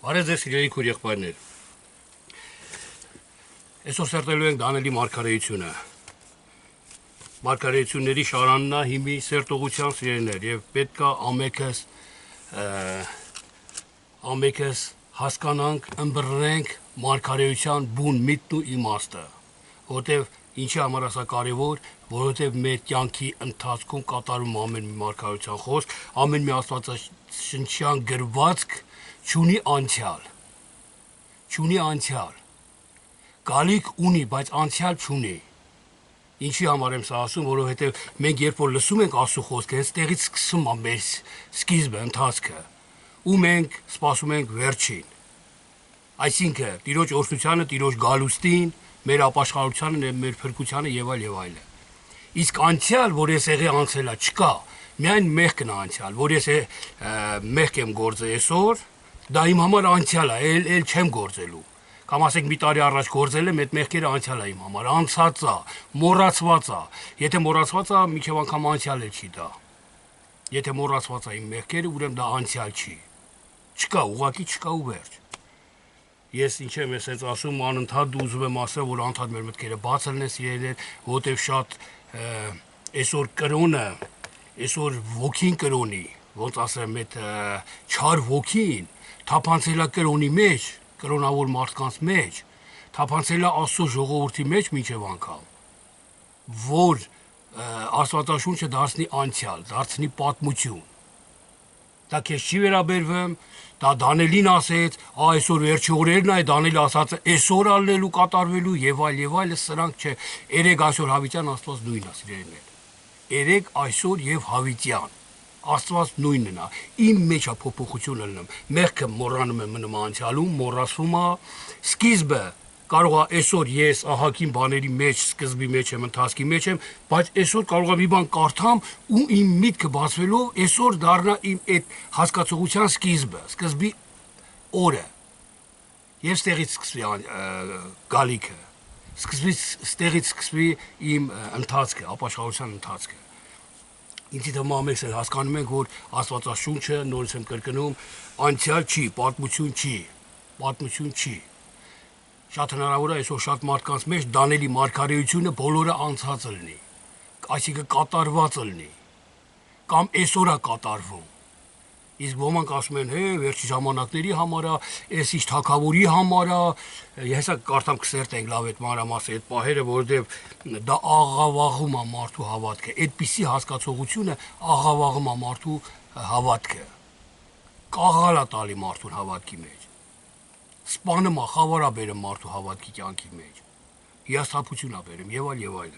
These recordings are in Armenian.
Բարև ձեզ սիրելի քույր եղբայրներ։ Այսօր սերտելու ենք Դանելի մարգարեությունը։ Մարգարեությունների շարանն է հիմի սերտողության սիրելիներ եւ պետքա ամենքս հասկանանք, ըմբռնենք մարգարեության բուն միտն ու իմաստը, որտեւ ինչի համար է սա կարևոր, որովհետեւ մեր կյանքի ընթացքում կատարում ամեն մի մարգարեության խոսք, ամեն մի աստվածաշնչյան գրվածք չունի անցյալ, գալիք ունի, բայց անցյալ չունի, ինչի համար եմ սա ասում, որովհետև մենք երբ որ լսում ենք Աստծո խոսքը, հենց տեղից սկսում է մեր սկիզբը, ընթացքը, ու մենք սպասում ենք վերջին, այսինքն Տիրոջ օրհնությանը, Տիրոջ գալուստին, մեր ապաշխարությանը, մեր փրկությանը եւ այլն, իսկ անցյալ, որ ես եղի անցել է, չկա, միայն մեղքն է անցյալ, որ ես մեղք եմ գործել այսօր, դա իմ համար անցյալ է, էլ չեմ գործելու։ Կամ ասենք մի տարի առաջ գործել եմ, այդ մեղքերը անցյալ է իմ համար, անցած է, մոռացված է։ Եթե մոռացված է, մինչև անգամ անցյալ չի դա։ Եթե մոռացված է իմ մեղքերը, ուրեմն դա անցյալ չի։ Չկա, ուղղակի չկա ու վերջ։ Ես ինչ եմ ես ասում, անընդհատ ուզում եմ ասել, որ անդադ մեր մտքերը բաց լինեն սիրելիներ, որտեղ շատ այսօր կրոնը, այսօր ոգին կրոնի, ոնց ասեմ, այդ չար ոգին թափանցել է կրոնի մեջ, կրոնավոր մարդկանց մեջ, թափանցել է Աստծո ժողովրդի մեջ մինչև անգամ, որ Աստվածաշունչը դարձնի անցյալ, դարձնի պատմություն։ Դա քեզ չի վերաբերվում, դա Դանելին ասեց, այսօր վերջի օրերն է, Դանելը ասած է, այսօր ալնելու կատարվելու եւ այլ, սրանք չէ, երեք այսօր հավիտյան Աստված նույնն է, սիրելիներ։ Երեք այսօր եւ հավիտյան Աստված նույնն է։ Իմ մեջ է փոփոխությունը լինում։ Մեղքը մոռանում եմ մնում անցյալում, մոռացվում է, սկիզբը կարող է այսօր ես ահագին բաների մեջ, սկզբի մեջ եմ, ընթացքի մեջ եմ, բայց այսօր կարող եմ մի բան կարդամ ու իմ միտքը բացվելով այսօր դառնա իմ այդ հասկացողության սկզբի օրը։ Եվ ստեղից սկսվի գալիքը, ստեղից սկսվի իմ ընթացքը, ապաշխարության ընթացքը։ Ինձի թվում է ամենքս էլ հասկանում ենք, որ Աստվածաշունչը, նորից եմ կրկնում, անցյալ չի, պատմություն չի։ Շատ հնարավոր է այսօր շատ մարդկանց մեջ Դանելի մարգարեությունը բոլորը անցած լինի, այսինքն կատարված լինի, կամ այսօր է կատարվում։ Իսկ ոմանք ասում են, վերջի ժամանակների համար է, այս ինչ թագավորի համար է, հեսա կարդամ կսերտենք լավ այդ մանրամասը այդ պահերը, որովհետև դա աղավաղում է մարդու հավատքը, այդպիսի հասկացողությունը աղավաղում է մարդու հավատքը, կաղալ է տալի մարդուն հավատքի մեջ, սպանում է, խավար է բերում մարդու հավատքի կյանքի մեջ, հիասթափություն է բերում եւ այլ։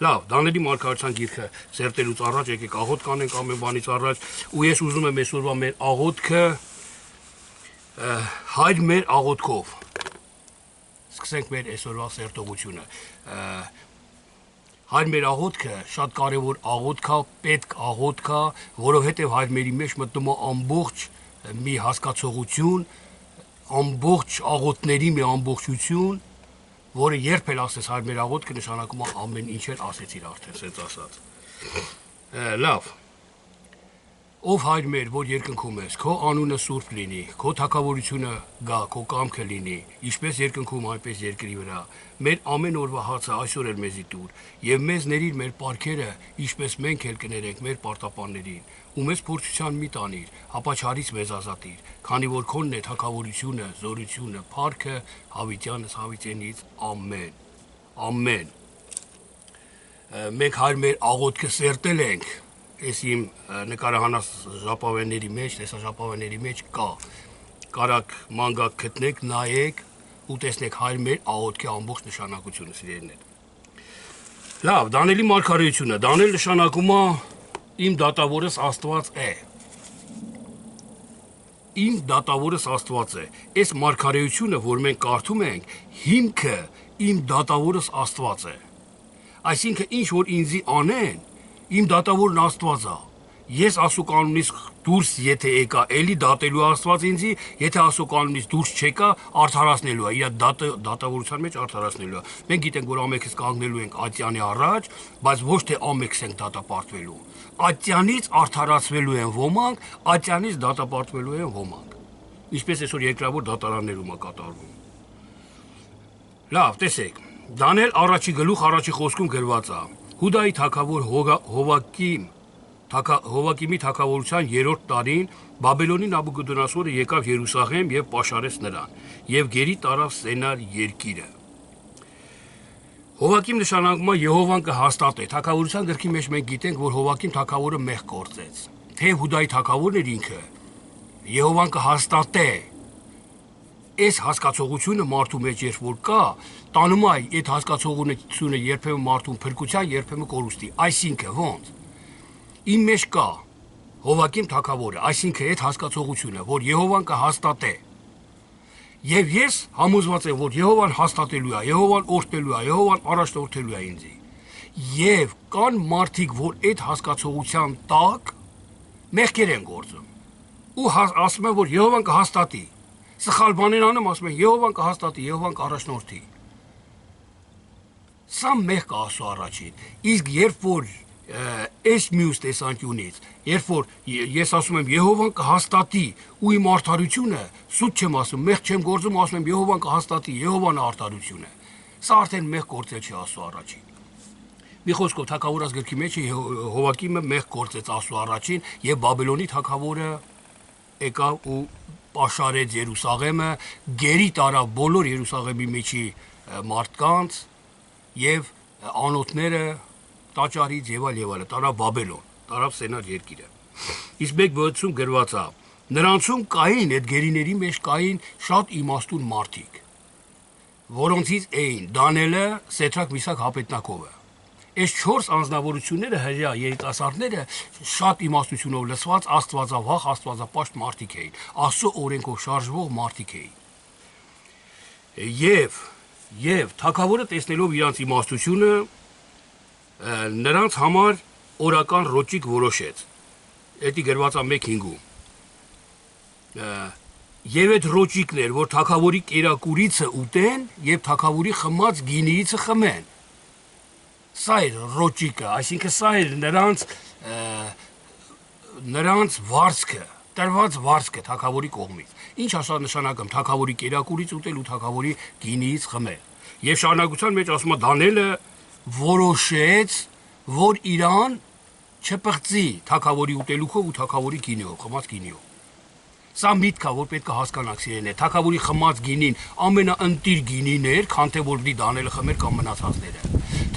Լավ, Դանելի մարգարեության գիրքը սերտելուց առաջ եկեք աղոթք կանենք ամեն բանից առաջ, ու ես ուզում եմ այսօրվա մեր աղոթքը Հայր մեր աղոթքով։ Սկսենք մեր այսօրվա սերտողությունը։ Հայր մեր աղոթքը շատ կարևոր աղոթք է, պետք աղոթք է, որովհետեւ Հայր մերի մեջ մտնում է ամբողջ մի հասկացողություն, ամբողջ աղոթների մի ամբողջություն, որը երբ էլ ասես Հայր մեր աղոթքը նշանակում է ամեն ինչ էլ ասեցիր արդեն, ասենց ասած։ Լավ։ Ով Հայր մեր, որ երկնքում ես, քո անունը սուրբ լինի, քո թագավորությունը գա, քո կամքը լինի, ինչպես երկնքում, այնպես երկրի վրա։ Մեր ամեն օրվա հացը այսօր էլ մեզի տուր, եւ մեզ ների մեր պարքերը, ինչպես մենք էլ կներենք մեր պարտապաններին, ու մեզ փորձության մի տանիր, ապա չարից մեզ ազատիր, քանի որ քոնն է թագավորությունը, զորությունը, փառքը, հավիտյանս հավիտենից, ամեն։ Ամեն։ Մենք Հայր մեր աղոթքը սերտել ենք, այս իմ նկարահանած ժապավենների մեջ, տեսաժապավենների մեջ կա, կարակ մանգակ գտնեք, նայեք ու տեսնեք Հայր մեր աղոթքի ամբողջ նշանակությունը, սիրելիներ։ Լավ, Դանելի մարգարեությունը, Դանել նշանակում է իմ դատավորս Աստված է։ Իմ դատավորս Աստված է։ Այս մարգարեությունը, որ մենք կարդում ենք, հիմքը իմ դատավորս Աստված է։ Այսինքն ինչ որ ինձի անեն, իմ դատավորն Աստված է։ Ես Աստծո կանոնից դուրս եթե եկա, էլի դատելու Աստված ինձի, եթե Աստծո կանոնից դուրս չեկա, արդարացնելու է, իր դատավորության մեջ արդարացնելու է։ Մենք գիտենք, որ ամենքս կանգնելու ենք ատյանի առաջ, բայց ոչ թե ամենքս ենք դատապարտվելու։ Ատյանից արդարացվելու են ոմանք, ատյանից դատապարտվելու են ոմանք։ Ինչպես այսօր երկրավոր դատարաններում է կատարվում։ Լավ, տեսեք, Դանել առաջի գլուխ առաջի խոսքում գրված է. Հուդայի թագավոր Հովակիմի թագավորության 3-րդ տարին Բաբելոնի Նաբուկոդոնոսորը եկավ Երուսաղեմ եւ պաշարեց նրան, եւ գերի տարավ Սենար երկիրը։ Հովակիմ նշանակումը Եհովան կհաստատե։ Թագավորության գրքի մեջ մենք գիտենք, որ Հովակիմ թագավորը մեղ գործեց։ Թե Հուդայի թագավորն էր ինքը, Եհովան կհաստատե։ Այս հասկացողությունը մարդու մեջ երբ որ կա, տանում է այդ հասկացողությունը երբեմն մարդուն փրկության, երբեմն կորուստի։ Այսինքն ոնց։ Իմ մեջ կա Հովակիմ թագավորը, այսինքն այդ հասկացողությունը, որ Եհովան կհաստատե։ Եվ ես համոզված եմ, որ Եհովան հաստատելու է, Եհովան օրհնելու է, Եհովան առաջնորդելու է ինձ։ Եվ կան մարդիկ, որ այդ հասկացողության տակ մեղքեր են գործում։ Ու ասում են, որ Եհովան կհաստատի։ Սխալ բաներ անում, ասում են, Եհովան կհաստատի, Եհովան կառաջնորդի։ Սա մեղք է Աստծո առաջին։ Իսկ երբ որ այս մյուս տեսանկյունից, երբ որ ես ասում եմ Եհովան կհաստատի ու իմ արդարությունը, սուտ չեմ ասում, մեղք չեմ գործում, ասում եմ Եհովան կհաստատի, Եհովան է արդարությունը։ Սա արդեն մեղք գործել չի Աստծո առաջին։ Մի խոսքով թագավորած գրքի մեջ Հովակիմը մեղք գործեց Աստծո առաջին եւ Բաբելոնի թագավորը եկավ ու պաշարեց Երուսաղեմը, գերի տարավ բոլոր Երուսաղեմի մեջի մարդկանց եւ անոթները տաճարից եւ այլ, տարավ Բաբելոն, տարավ Սենար երկիրը։ Իսկ մեկ բացում գրված է. նրանցում կային այդ գերիների մեջ կային շատ իմաստուն մարդիկ, որոնցից էին Դանիելը, Սեդրակ, Միսակ, Հապետնակովը։ Այս 4 անձնավորությունները հրյա երիտասարդները շատ իմաստությունով լսված աստվածավախ, աստվածապաշտ մարդիկ էին, Աստծո օրենքով շարժվող մարդիկ էին։ Եվ թագավորը տեսնելով իրանց իմաստությունը նրանց համար օրական ռոճիկ որոշեց։ Էդի գրված է 1:5-ում։ Եվ այդ ռոճիկներ, որ թագավորի կերակուրիցը ուտեն եւ թագավորի խմած գինիիցը խմեն։ Սա էր ռոճիկը, այսինքն սա էր նրանց վարձքը, տրված վարձքը թագավորի կողմից։ Ինչ ասա նշանակում թագավորի կերակուրից ուտել ու թագավորի գինիից խմել։ Եվ շարունակության մեջ ասում է Դանիելը որոշեց, որ իրան չպղծի թագավորի ուտելուքով ու թագավորի գինիով, խմած գինիով։ Սա միտք է, որ պետք է հասկանանք սիրելիներ, թագավորի խմած գինին ամենաընտիր գինին էր, քան թե որ Դանիելը խմեր կամ մնացածները։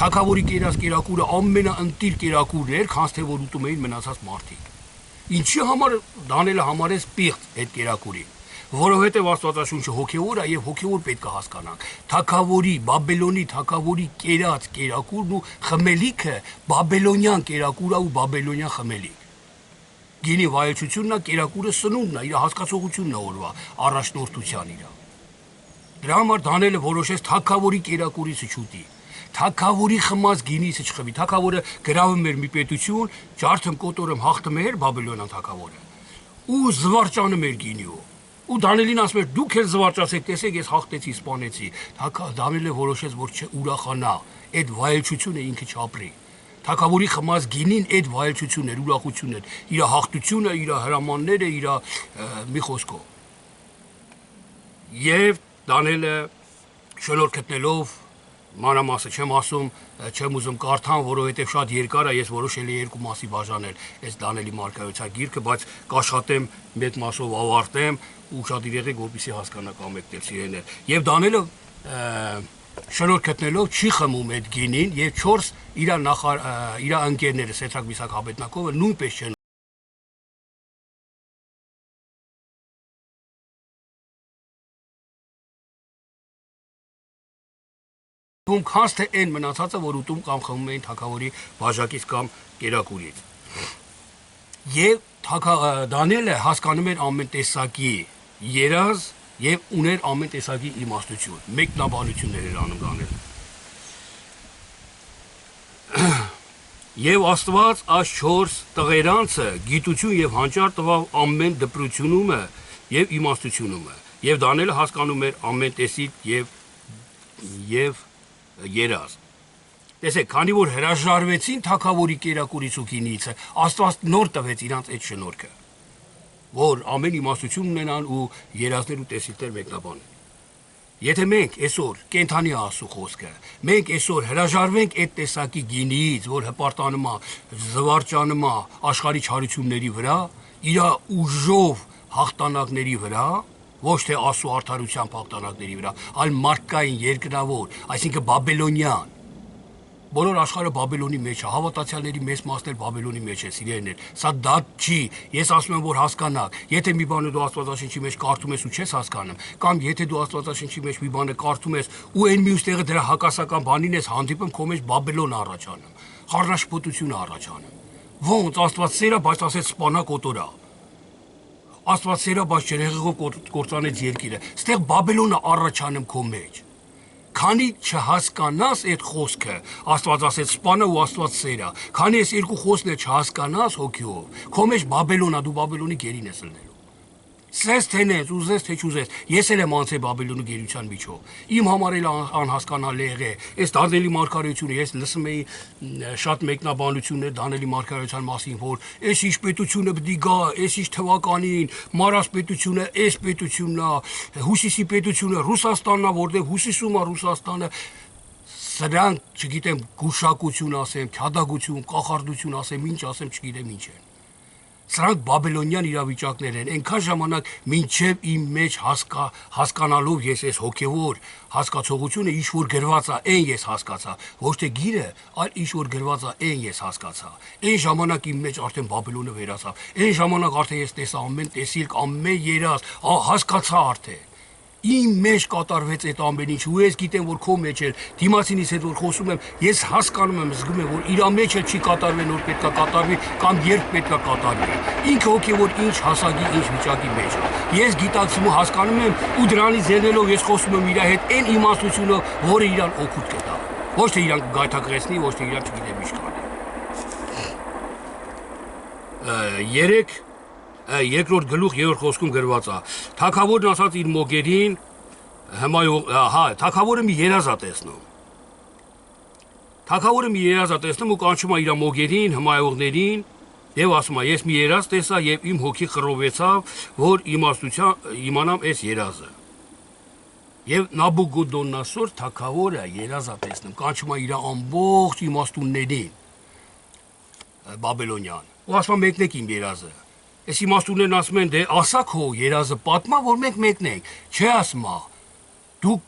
Թագավորի կերած կերակուրը ամենաընտիր կերակուրն էր, քան թե որ ուտում էին մնացած մարդիկ։ Ինչի համար Դանիելը համարեց պիղծ այդ կերակուրին, որովհետև Աստվածաշունչը հոգևոր է եւ հոգևոր պետք է հասկանանք։ Թագավորի, Բաբելոնի թագավորի կերած կերակուրն ու խմելիքը բաբելոնյան կերակուր է ու բաբելոնյան խմելիք։ Գինի վայելչությունն է, կերակուրը սնունդն է, իր հասկացողությունն է օրվա, առաջնորդության իր։ Դրա համար Դանիելը որոշեց թագավորի կերակուրից չուտի, թագավորի խմած գինից չխմի։ Թագավորը գրավում էր մի պետություն, ջարդում կոտորում հաղթում էր Բաբելոնյան թագավորը ու զվարճանում էր գինիով։ Ու Դանիելին ասում էր դուք էլ զվարճացեք, տեսեք ես հաղթեցի, սպանեցի։ Դանիելը որոշեց, որ չուրախանա, այդ վայելչությունը ինքը չապրի։ Թագավորի խմած գինին այդ վայելչությունն էր, ուրախությունն էր, իր հաղթությունը, իր հրամանները, իր մի խոսքով։ Եվ Դանիելը շնորհ գտնելով մանրամասը չեմ ասում, չեմ ուզում կարդամ, որովհետև շատ երկար է, ես որոշել եմ 2 մասի բաժանել այս Դանիելի մարգարեության գիրքը, բայց կաշխատեմ մեկ մասով ավարտեմ ու շատ իրեղեք, որպեսզի հասկանաք ամենքներ սիրելիներ։ Եվ Դանիելը շնորհ գտնելով չի խմում այդ գինին եւ 4 իր ընկերները Սեդրակ, Միսակ, Հապետնակովը նույնպես չեն քանց թե այն մնացածը, որ ուտում կամ խմում էին թագավորի բաժակից կամ կերակուրից։ Եվ Դանիելը հասկանում էր ամեն տեսակի երազ եւ ուներ ամեն տեսակի իմաստություն։ Մեկնաբանություններ էր անում Դանիելը։ Եվ Աստված այս 4 տղերանցը գիտություն եւ հանճար տվավ ամեն դպրությունումը եւ իմաստությունումը։ Եվ Դանիելը հասկանում էր ամեն տեսիկ եւ երազ։ Տեսեք, քանի որ հրաժարվեցին թագավորի կերակուրից ու գինիցը, Աստված նոր տվեց իրանց այդ շնորհքը։ որ ամեն իմաստություն ունենան ու երազներ ու տեսիլքներ մեկնաբանեն։ Եթե մենք այսօր կենթանի ասու խոսքը, մենք այսօր հրաժարվենք այդ տեսակի գինիից, որ հպարտանում է, զվարճանում է աշխարհի չարությունների վրա, իր ուժով հաղթանակների վրա, ոչ թե ասու արդարության հաղթանակների վրա, այլ մարդկային երկրավոր, այսինքն բաբելոնյան։ Բոլոր աշխարհը Բաբելոնի մեջ է, հավատացյալների մեծ մասն էլ Բաբելոնի մեջ է, սիրելիներ։ Սա դատ չի, ես ասում եմ, որ հասկանաք, եթե մի բանը դու Աստվածաշնչի մեջ կարդում ես ու չես հասկանում, կամ եթե դու Աստվածաշնչի մեջ մի բանը կարդում ես ու այն մյուս տեղը դրա հակասական բանին ես հանդիպում, քո մեջ Բաբելոն առաջանում, խառնաշփոթություն առաջանում։ Ոնց Աստված սերա, բայց ասեց սպանա կոտորա։ Աստված սերա, բայց ջրեղեղով կործանեց երկիրը։ Ստեղ Բաբելոնը առաջանում քո մեջ։ Քանի չհասկանաս այդ խոսքը, Աստված ասեց սպանա ու Աստված սերա, քանի այս երկու խոսքն չհասկանաս հոգիով, քո մեջ Բաբելոնա, դու Բաբելոնի գերին ես ելնելու։ Սես թենես, ուզես թե չուզես, ես էլ եմ անցել Բաբելոնի գերության միջով։ Իմ համար էլ անհասկանալի է, այս Դանիելի մարգարեությունը, ես լսում էի շատ մեկնաբանություններ Դանիելի մարգարեության մասին, որ այս ինչ պետությունը պիտի գա, այս ինչ թվականին, Մարաս պետությունը, այս պետությունն է, Հուսիսի պետությունը, Ռուսաստանն է, որտեղ հուսիսում է Ռուսաստանը, սրանք, չգիտեմ, գուշակություն ասեմ, քյադագություն, կախարդություն ասեմ, ինչ ասեմ, չգիտեմ ինչ են։ Սրանք բաբելոնյան իրավիճակներ են, այնքան ժամանակ մինչև իմ մեջ հասկանալով ես այս հոգևոր հասկացողությունը ինչ որ գրված է, այն ես հասկացա, ոչ թե գիրը, այլ ինչ որ գրված է, այն ես հասկացա։ Այն ժամանակ իմ մեջ արդեն Բաբելոնը վերացավ։ Այն ժամանակ արդեն ես տեսա ամեն տեսիլք, ամեն երազ, հասկացա արդեն։ Իմ մեջ կատարվեց այդ ամեն ինչ, ու ես գիտեմ, որ քո մեջ էլ դիմացինից հետ որ խոսում եմ, ես հասկանում եմ, զգում եմ, որ իր մեջ էլ չի կատարվել, որ պետքա կատարվի կամ երբ պետքա կատարվի։ Ինքը հոգևոր ինչ հասակի, ինչ վիճակի մեջ է։ Ես գիտակցում ու հասկանում եմ, ու դրանից ելնելով ես խոսում եմ իր հետ այն իմաստությունով, որը իրան օգուտ կտա։ Ոչ թե իրան գայթակղեցնի, ոչ թե իրան չգիտեմ ինչ կանի։ Երեք երկրորդ գլուխ երրորդ խոսքում գրված է. Թագավորն ասաց իր մոգերին, թագավորը մի երազ է տեսնում։ Թագավորը մի երազ է տեսնում ու կանչում է իր մոգերին, հմայողներին, եւ ասում է. ես մի երազ տեսա եւ իմ հոգի խռովեցավ, որ իմանամ այս երազը։ Եվ Նաբուգոդոնոսոր թագավորը երազ է տեսնում, կանչում է իր ամբողջ իմաստուններին Բաբելոնյան։ Ու ասում է մեկնեք իմ երազը։ Այս իմաստուններն ասում են, դե ասա քո երազը պատմա, որ մենք մեկնենք։ Չէ ասում է, դուք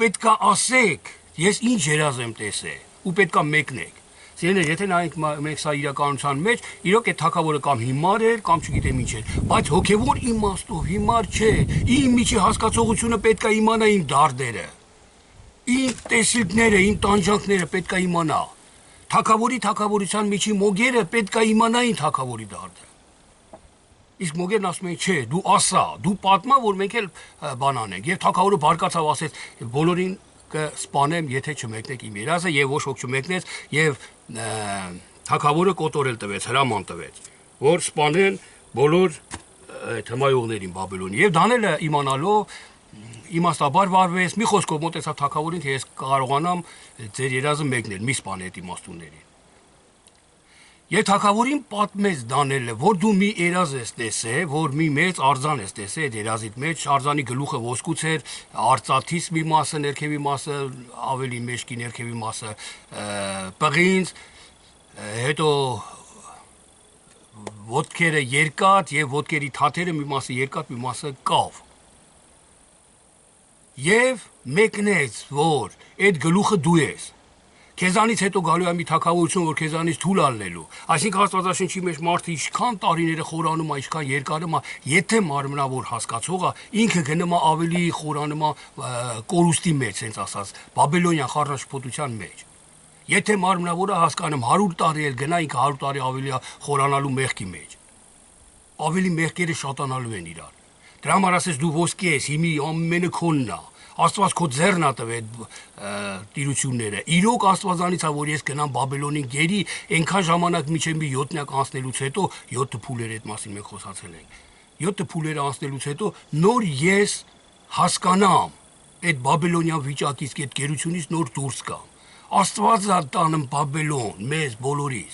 պետքա ասեք, ես ինչ երազ եմ տեսել, ու պետքա մեկնեք։ Սիրելիներ, եթե նայենք մենք սա իրականության մեջ, իրոք այդ թագավորը կամ հիմար էր, կամ չգիտեմ ինչ էր, բայց հոգևոր իմաստով հիմար չէ։ Իմ միջի հասկացողությունը պետքա իմանա իմ դարդերը։ Իմ տեսիլքները, իմ տանջանքները պետքա իմանա։ Թագավորության միջի մոգերը պետքա իմանային թագավորի դարդը։ Իսկ մոգերն ասում են, չէ, դու ասա, դու պատմա, որ մենք էլ բան անենք։ Եվ թագավորը բարկացավ, ասեց, բոլորին կսպանեմ, եթե չմեկնեք իմ երազը, եւ ոչ ոք չմեկնեց, եւ թագավորը կոտորել տվեց, հրաման տվեց, որ սպանեն բոլոր հմայողներին Բաբելոնի։ Եվ Դանիելը իմանալով իմաստաբար վարվեց, մի խոսքով մոտեցավ թագավորին, թե ես կարողանամ ձեր երազը մեկնել, մի սպան այդ իմաստուններին։ Եվ թագավորին պատմեց Դանիելը, որ դու մի երազ ես տեսել, որ մի մեծ արձան ես տեսել այդ երազիդ մեջ, արձանի գլուխը ոսկուց էր, արծաթից մի մասը, ներքևի մասը, ավելի մեջքի ներքևի մասը պղինձ, հետո ոտքերը երկաթ եւ ոտքերի թաթերը մի մասը երկաթ, մի մասը կավ։ Եվ մեկնեց, որ այդ գլուխը դու ես։ Քեզանից հետո գալու է մի թագավորություն, որ քեզանից թույլ ալնելու։ Այսինքն Աստվածաշնչի մեջ մարդը ինչքան տարիները խորանում է, ինչքան երկարում է, եթե մարմնավոր հասկացողը ինքը գնում է ավելի խորանում է կորուստի մեջ, sense ասած, Բաբելոնյան խառնաշփոթության մեջ։ Եթե մարմնավորը հասկանում 100 տարի էլ գնա, ինքը 100 տարի ավելի խորանալու մեղքի մեջ։ Ավելի մեղքերը շատանալու են իրար։ Դրա համար ասես դու ոսկի ես, հիմի ամենը քոնն է։ Աստված քո ձեռն է տվել տիրությունները։ Իրոք Աստվածանից է, որ ես գնամ Բաբելոնին գերի, այնքան ժամանակ միջև մի 7-նյակ անցնելուց հետո 7 փուլեր այդ մասին մենք խոսացել ենք։ 7 փուլերը անցնելուց հետո նոր ես հասկանամ այդ Բաբելոնյան վիճակից, այդ գերությունից նոր դուրս գամ։ Աստված է տանում Բաբելոն մեզ բոլորիս։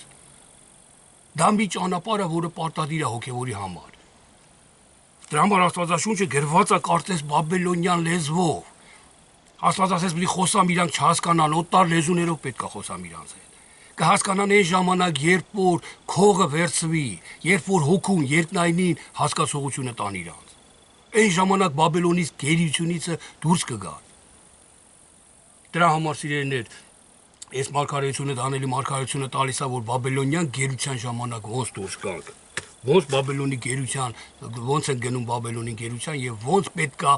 Դա մի ճանապարհ է, որը պարտադիր է հոգևորի համար։ Դրա համար Աստվածաշունչը գրված է կարծես բաբելոնյան լեզվով։ Աստված ասես պիտի խոսամ իրանք չհասկանան, օտար լեզուներով պետք է խոսամ իրանց հետ։ Կհասկանան այն ժամանակ, երբ որ քողը վերցվի, երբ որ հոգուն երկնայինին հասկացողությունը տան իրանց։ Այն ժամանակ Բաբելոնից գերիությունիցը դուրս կգան։ Դրա համար սիրելիներ, այս մարգարեությունը Դանիելի մարգարեությունը տալիս է, որ Բաբելոնյան գերության ժամանակ ոնց դուրս գանք։ Ոնց Բաբելոնի գերության, ոնց են գնում Բաբելոնի գերության եւ ոնց պետքա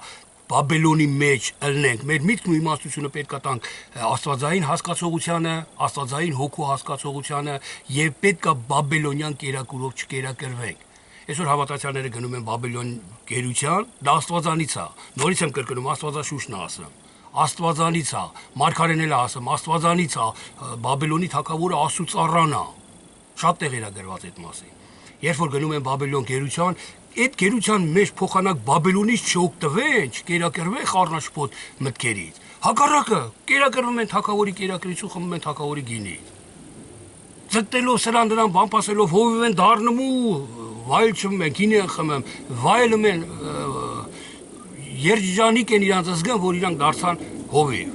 Բաբելոնի մեջ ելնենք։ Մեր միտքն ու իմաստությունը պետքա տանք աստվածային հասկացողությանը, աստվածային հոգու հասկացողությանը եւ պետքա Բաբելոնյան կերակուրով չկերակրվենք։ Այսօր հավատացյալները գնում են Բաբելոն գերության, դա աստվածանից է։ Նորից եմ կրկնում, Աստվածաշունչն է ասում։ Աստվածանից է, մարգարեն էլ ասում, աստվածանից է, Բաբելոնի թագավորը Աստծառան է։ Շատ տեղեր է գրված այդ մասին։ Երբ որ գնում են Բաբելոն գերության, այդ գերության մեջ փոխանակ Բաբելոնից չօգտվեն, չկերակրվեն խառնաշփոթ մտքերից։ Հակառակը, կերակրվում են թագավորի կերակրից ու խմում են թագավորի գինից։ Ձգտելով սրան դրան բան ասելով հովիվ են դառնում ու վայել չմում են, գինի են խմում, վայելում են երջանիկ են իրանց զգան, որ իրանք դարձան հովիվ։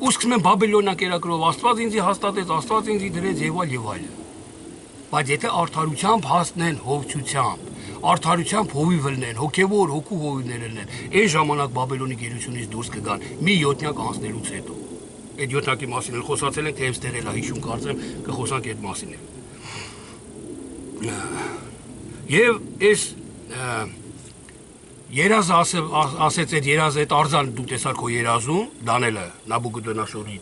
Ու սկսում են Բաբելոնյան կերակրով Աստված ինձի հաստատեց, Աստված ինձի դրեց եւ այլ։ Բայց եթե արդարությամբ հասնեն հովչությամբ, արդարությամբ հովիվ լնեն, հոգևոր հոգու հովիվներ լնեն, այն ժամանակ Բաբելոնի գերությունից դուրս կգան մի 7 անցնելուց հետո։ Այդ 7-ի մասին էլ խոսացել ենք, թե այստեղ էլ հիշում կարծեմ կխոսանք այդ մասին էլ։ Եվ այս երազը ասեց այդ երազը, այդ արձան դու տեսար քո երազում, Դանիելը Նաբուկոդոնոսորի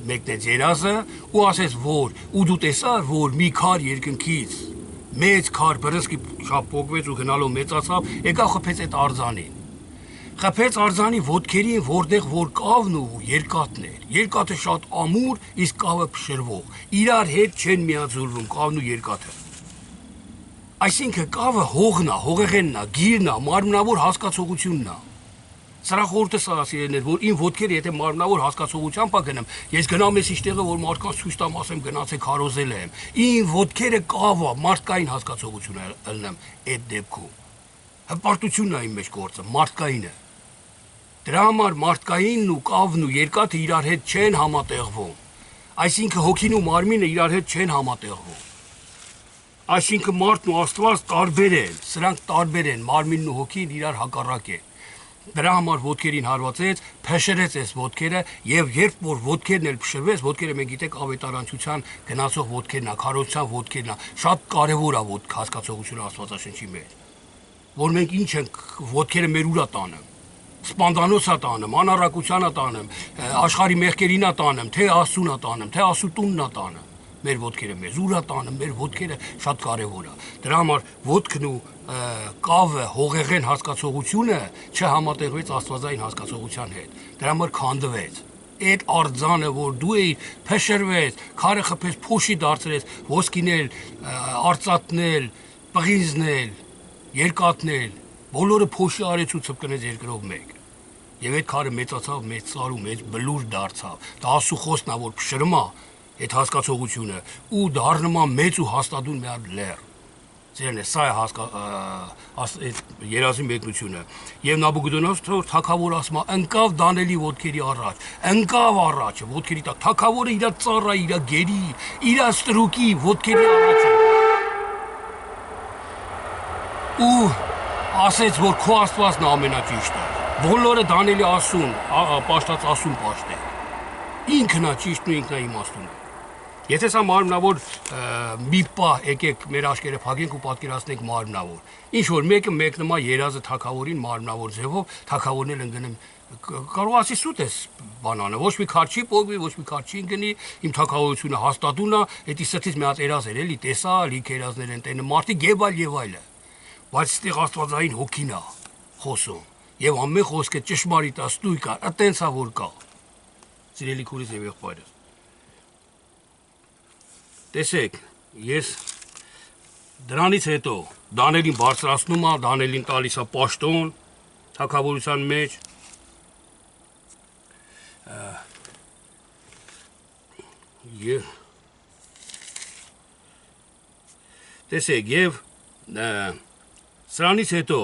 մեկնեց երազը ու ասեց որ ու դու տեսար որ մի քար երկնքից մեծ քար բրսկի շապոկվեց ու գնալով մեծացավ եկա խփեց այդ արձանին խփեց արձանի ոտքերին որտեղ որ կավն ու երկաթն էր երկաթը շատ ամուր իսկ կավը փշրվող իրար հետ չեն միաձուլվում կավն ու երկաթը այսինքն կավը հողն է հողեղենն է գիրն է մարմնավոր հասկացողությունն է Սրա խորհուրդը սա ասիրելներ, որ իմ ոտքերը եթե մարմնավոր հասկացողությամբ ագնեմ, ես գնամ ես իշտեղը, որ մարդկանց ցույց տամ, ասեմ գնացեք հարոզել եմ։ Իմ ոտքերը կավա, մարդկային հասկացողություն ելնեմ այդ դեպքում։ Հպարտությունն է իմ մեջ գործը, մարդկայինը։ Դրա համար մարդկայինն ու կավն ու երկաթը իրար հետ չեն համատեղվում։ Այսինքն հոգին ու մարմինը իրար հետ չեն համատեղվում։ Այսինքն մարդն ու Աստված տարբեր են, սրանք տարբեր են, մարմինն ու հոգին իրար հակառակ են։ Դրա համար ոտքերին հարվածեց, փշրեց այս ոտքերը եւ երբ որ ոտքերն էլ փշրվեց, ոտքերը մենք գիտենք ավետարանչության գնացող ոտքերն է, քարոզության ոտքերն է, շատ կարեւոր է ոտք հասկացողությունը Աստվածաշնչի մեջ։ Որ մենք ինչ ենք ոտքերը մեր ուրա տանում։ Սպանդանոցա տանում, անառակությանա տանում, աշխարհի մեղքերինա տանում, թե Աստծունա տանում, թե Աստուտուննա տանում։ Մեր ոտքերը մեզ ուրա տանում, մեր ոտքերը շատ կարեւոր է։ Դրա համար ոտքն ու կավը հողեղեն հասկացողությունը չհամատեղվեց աստվածային հասկացողության հետ։ Դրա համար քանդվեց։ Այդ արձանը, որ դու էիր փշրվեց, քարը խփեց, փոշի դարձրեց, ոսկինել, արծաթնել, պղինձնել, երկաթնել, բոլորը փոշի արեց ու ցպկնեց երկրով մեկ։ Եվ այդ քարը մեծացավ, մեծ ծառու մեջ բլուր դարձավ։ Դա Աստծո խոսքն է, որ փշրմա այդ հասկացողությունը ու դառնումա մեծ ու հաստատուն մի հատ լեռ։ Ձերն է, սա է այդ երազի մեկնությունը։ Եվ Նաբուկոդոնոսոր թագավոր ասում է, ընկավ Դանիելի ոտքերի առաջ, ընկավ առաջ, ոտքերի տակ, թագավորը իր ծառա, իր գերի, իր ստրուկի ոտքերի առաջ է։ Ու ասեց, որ քո Աստվածն ամենաճիշտը։ Բոլորը Դանիելի ասուն, պաշտած ասուն պաշտել։ Ինքն է ճիշտն ու ինքն է իմաստունը։ Եթե սա մարմնավոր մի պահ եկեք մեր աչքերը փակենք ու պատկերացնենք մարմնավոր։ Ինչ որ մեկը մեկնումա երազը թագավորին մարմնավոր ձևով, թագավորն էլ ընկնում կարող ասի սուտ է բանանը, ոչ մի քար չի փոխվի, ոչ մի քար չի ընկնի, իմ թագավորությունը հաստատուն է, դա սրտից մի հատ երազ էր, էլի տեսա, լիք երազներ են տենը մարդիկ եւ այլը։ Բայց այստեղ աստվածային հոգին է խոսում եւ ամեն խոսքը ճշմարիտ է, ստույգ է, այտենց է որ կա։ Սիրելի քուրից եւ եղբայրս Տեսեք, ես դրանից հետո Դանիելին բարձրացնում եմ, Դանիելին տալիս է պաշտոն թագավորության մեջ։ Տեսեք, եւ սրանից հետո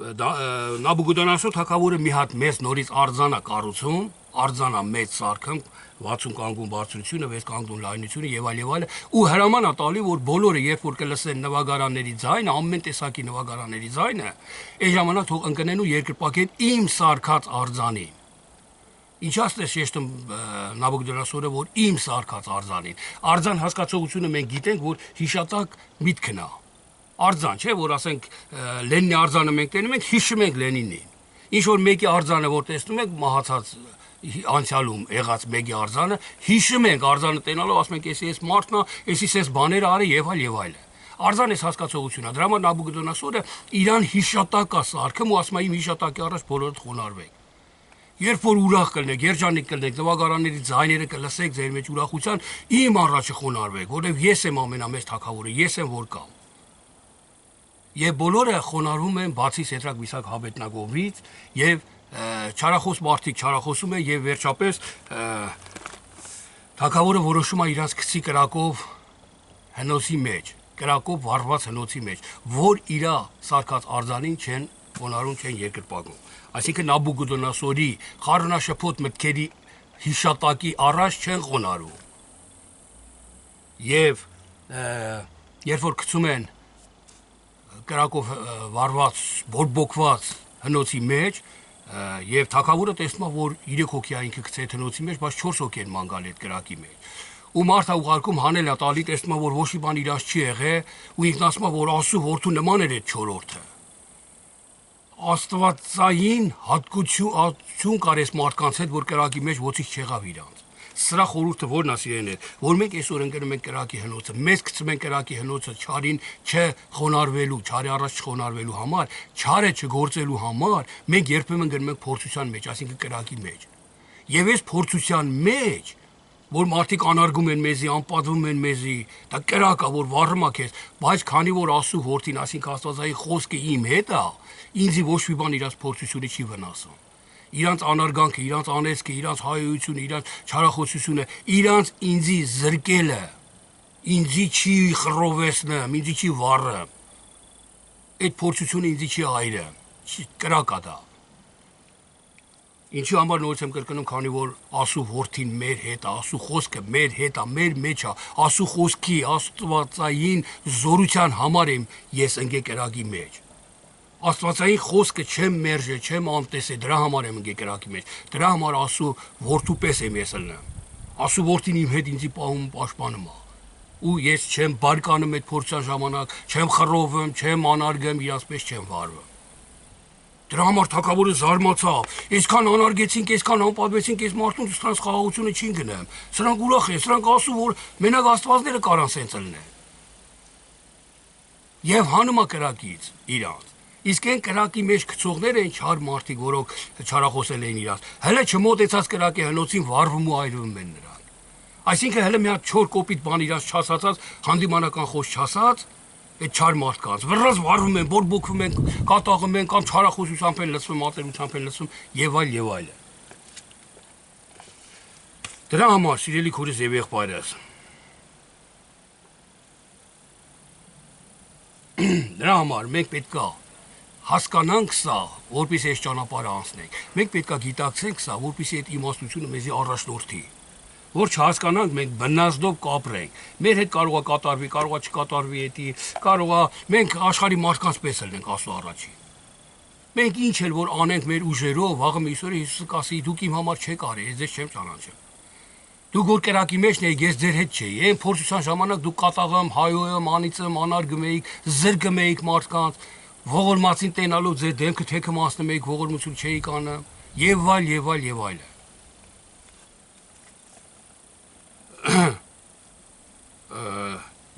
Նաբուգուդոնասու թագավորը մի հատ մեծ նորից արձանա կառուցում, արձանա մեծ սարքում 60 կանգուն բարձրությունը, 6 կանգուն լայնությունը եւ այլ ու հրամանա տալի որ բոլորը երբ որ կլսեն նվագարանների ձայնը, ամեն տեսակի նվագարանների ձայնը, այն ժամանակ թող ընկնեն ու երկրպագեն իմ սարքած արձանի։ Ինչաստ է շեշտում Նաբուգուդոնասորը որ իմ սարքած արձանին։ Արձան հասկացողությունը մենք գիտենք որ հիշատակ միտքն է։ Արձան, չէ, որ ասենք Լենինի արձանը մենք տենում ենք, հիշում ենք Լենինին։ Ինչ որ մեկի արձանը որ տեսնում ենք մահացած անցյալում եղած մեկի արձանը, հիշում ենք արձանը տենալով, ասում ենք, էս մարդն է, էս բաներ արի եւ այլ։ Արձան էս հասկացողությունն է։ Դրա համար Նաբուգուդոնասորը իրան հիշատակ է սարքում ու ասում է իմ հիշատակի առաջ բոլորդ խոնարհվեք։ Երբ որ ուրախ կլնեք, երջանիկ կլնեք, նվագարանների ձայները կլսեք ձեր մեջ ուրախության, իմ առաջը խոնարհվեք, որովհետեւ ես եմ ամենամեծ թագավորը, ես եմ որ կամ։ Եվ բոլորը խոնարհվում են բացի Սեդրակ Միսակ Հաբեդնագովից եւ չարախոս մարդիկ չարախոսում են եւ վերջապես թագավորը որոշում է իրանց քցի կրակով հնոցի մեջ, կրակով վառված հնոցի մեջ, որ իրա սարկած արձանին չեն խոնարհում, չեն երկրպագում։ Այսինքն Նաբուգուդոնասորի խառնաշփոթ մտքերի հիշատակի առաջ չեն խոնարհում։ Եվ երբ որ գցում են կրակով վառված, բորբոքված հնոցի մեջ, եւ թագավորը տեսնում է, որ 3 հոգի է ինքը գցել հնոցի մեջ, բայց 4 հոգի են ման գալ այդ կրակի մեջ։ Ու մարդը ուղարկում հանել է տալի, տեսնում է, որ ոչ մի բան իրաց չի եղել, ու ինքն ասում է, որ Աստծո որդու նման էր այդ 4-րդը։ Աստվածային հատկություն կար այս մարդկանց հետ, որ կրակի մեջ ոչինչ չեղավ իրանց։ Սրա խորհուրդը որն է սիրելիներ, որ մենք այսօր ընկնում ենք կրակի հնոցը, մեզ գցում են կրակի հնոցը չարին չխոնարհվելու, չարի առաջ չխոնարհվելու համար, չարը չգործելու համար, մենք երբեմն գնում ենք փորձության մեջ, այսինքն կրակի մեջ։ Եվ այս փորձության մեջ որ մարդիկ անարգում են մեզի, անպատվում են մեզի, դա կրակ է, որ վառում է քեզ, բայց քանի որ Աստծո որդին, այսինքն Աստվածային խոսքը իմ հետ է, ինձի ոչ մի բան իրաց փորձությունը չի վնասում։ Իրանց անարգանքը, իրանց անեծքը, իրանց հայոյությունը, իրանց չարախոսությունը, իրանց ինձի զրկելը, ինձի չի խռովեսնեմ, ինձի չի վառը։ Այդ փորձությունը ինձի չի այրը, կրակ է դա։ Ինչի համար նորից եմ կրկնում, քանի որ Աստծո որդին մեր հետ է, Աստծո խոսքը մեր հետ է, մեր մեջ է, Աստծո խոսքի աստվածային զորության համար եմ ես ընկել կրակի մեջ։ Աստվածային խոսքը չեմ մերժել, չեմ անտեսել, դրա համար եմ ընկել կրակի մեջ։ Դրա համար Աստծո որդու պես եմ ես ելնում։ Աստծո որդին իմ հետ ինձի պահում պաշտպանում է։ Ու ես չեմ բարկանում այդ փորձության ժամանակ, չեմ խռովում, չեմ անարգեմ, իրաց պես չեմ վարվում։ Դրա համար թագավորը զարմացավ։ Այսքան անարգեցինք, այսքան անպատվեցինք, այս մարդուն սրանց խաղաղությունը չի գնամ։ Սրանք ուրախ են, սրանք ասում որ մենակ աստվածները կարան սենց լնել։ Եվ հանում է կրակից իրանց։ Իսկ այն կրակի մեջ գցողները են չար մարդիկ, որոնք չարախոսել են իրանց։ Հələ չմոտեցած կրակի հնոցին վառվում ու այրվում են նրանք։ Այսինքն հələ մի հատ չոր կոպիտ բան իրանց չասացած, հանդիմանական խոսք չասած, այդ չար մարդկանց վրազ վառվում են, բորբոքվում են, կատաղում են կամ չարախոսությամբ են լցվում, ատելությամբ են լցվում եւ այլ։ Դրա համար սիրելի քուրս եւ եղբայրս դրա համար մենք պետք է հասկանանք սա, որպեսզի այս ճանապարհը անցնենք։ Մենք պետք է գիտակցենք սա, որպեսզի այդ իմաստությունը մեզի առաջնորդի։ Որ չհասկանանք, մենք բնազդով կապրենք։ Մեր հետ կարող է կատարվի, կարող է չկատարվի էդի, կարող է մենք աշխարհի մարդկանց պես լինենք Աստծո առաջին։ Մենք ինչ էլ որ անենք մեր ուժերով, վաղը միսօրը Հիսուսը կասի՝ դուք իմ համար չեք արել, ես ձեզ չեմ ճանաչել։ Դուք որ կրակի մեջն եք, ես ձեր հետ չէի։ Այն փորձության ժամանակ դուք կատաղեմ, հայոյեմ, անիծեմ, անարգում էիք, զրկում էիք մարդկանց, ողորմածին տենալով ձեր դեմքը թեքը մասնում էիք, ողորմություն չէիք անում, եւ այլ։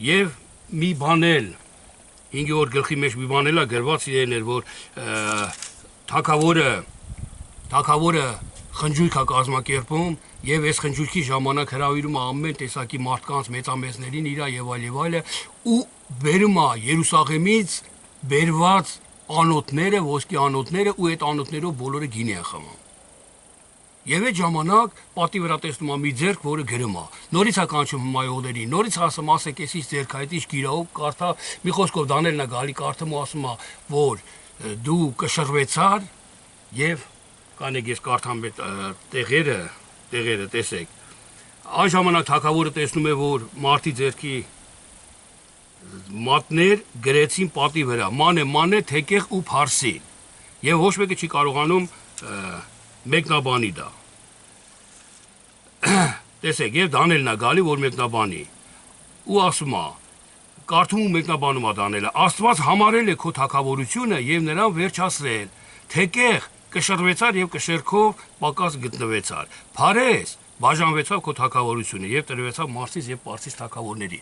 Եվ մի բան էլ 5-րդ գլխի մեջ մի բան էլ է գրված իրեներ, որ թագավորը խնջույք է կազմակերպում եւ այս խնջույքի ժամանակ հրավիրում է ամեն տեսակի մարդկանց մեծամեծներին իրա եւ այլ ու բերում է Երուսաղեմից բերված անոթները, ոսկի անոթները ու այդ անոթներով բոլորը գինի են խմում։ Եվ այդ ժամանակ պատի վրա տեսնում է մի ձեռք, որը գրում է։ Նորից է կանչում հմայողներին, նորից ասում, ասեք, էս ինչ ձեռք է, այդ ինչ գիրով կարդա, մի խոսքով Դանիելն է գալի կարդում ու ասում է, որ դու կշռվեցար եւ կանեք ես կարդամ այդ տեղերը տեսեք այն ժամանակ թագավորը տեսնում է որ մարտի ձեռքի մատներ գրեցին պատի վրա մանե թեկեղ ու փարսին եւ ոչ մեկը չի կարողանում մեկնաբանի դա տեսեք եւ Դանիելն է գալի որ մեկնաբանի ու ասում է կարդում ու մեկնաբանում է Դանիելը Աստված համարել է քո թագավորությունը եւ նրան վերջացրել թեկեղ կշռվեցար եւ կշերքով պակաս գտնվեցար Փարես բաժանվեցավ քո թագավորությունը եւ տրվեցավ Մարսից եւ Պարսից թագավորների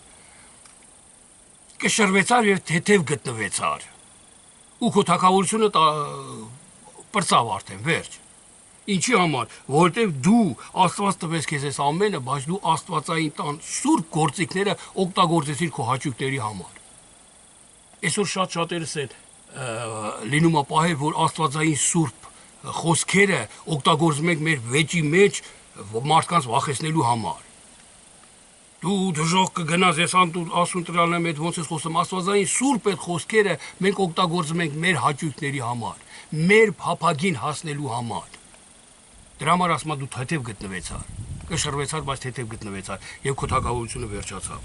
կշռվեցար եւ թեթև գտնվեցար ու քո թագավորությունը պրծավ արդեն վերջ ինչի համար որտեւ դու Աստված տվեց քեզ այս ամենը բայց դու Աստվածային տան սուրբ գործիքները օգտագործեցիր քո հաճույքների համար այսօր շատերս են լինում է պահել որ Աստվածային սուրբ խոսքերը օգտագործում ենք մեր վեճի մեջ մարդկանց վախեցնելու համար դու դժոխք կգնաս ես ասուն տրալն եմ այդ ոնց ես խոսում Աստվածային սուրբ այդ խոսքերը մենք օգտագործում ենք մեր հաճույքների համար մեր փափագին հասնելու համար դրա համար ասում դու թեթև գտնվեցար կշռվեցար բայց թեթև գտնվեցար եւ քո թագավորությունը վերջացավ